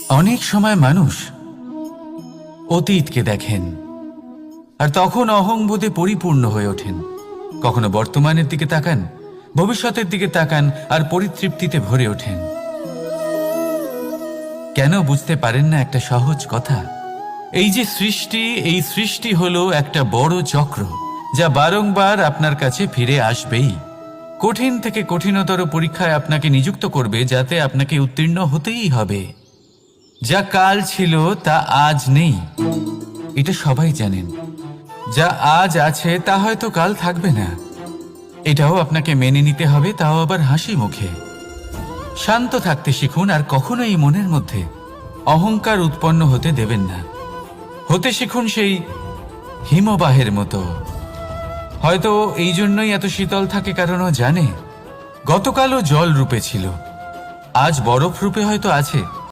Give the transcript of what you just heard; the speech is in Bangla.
অনেক সময় মানুষ অতীতকে দেখেন আর তখন অহংবোধে পরিপূর্ণ হয়ে ওঠেন। কখনো বর্তমানের দিকে তাকান, ভবিষ্যতের দিকে তাকান আর পরিতৃপ্তিতে ভরে ওঠেন। কেন বুঝতে পারেন না একটা সহজ কথা? এই যে সৃষ্টি, এই সৃষ্টি হলো একটা বড় চক্র যা বারংবার আপনার কাছে ফিরে আসবেই। কঠিন থেকে কঠিনতর পরীক্ষায় আপনাকে নিযুক্ত করবে, যাতে আপনাকে উত্তীর্ণ হতেই হবে। যা কাল ছিল তা আজ নেই, এটা সবাই জানেন। যা আজ আছে তা হয়তো কাল থাকবে না, এটাও আপনাকে মেনে নিতে হবে, তাও আবার হাসি মুখে। শান্ত থাকতে শিখুন আর কখনোই মনের মধ্যে অহংকার উৎপন্ন হতে দেবেন না। হতে শিখুন সেই হিমবাহের মতো। হয়তো এই জন্যই এত শীতল থাকে, কারণ ও জানে গতকালও জল রূপে ছিল, আজ বরফ রূপে হয়তো আছে,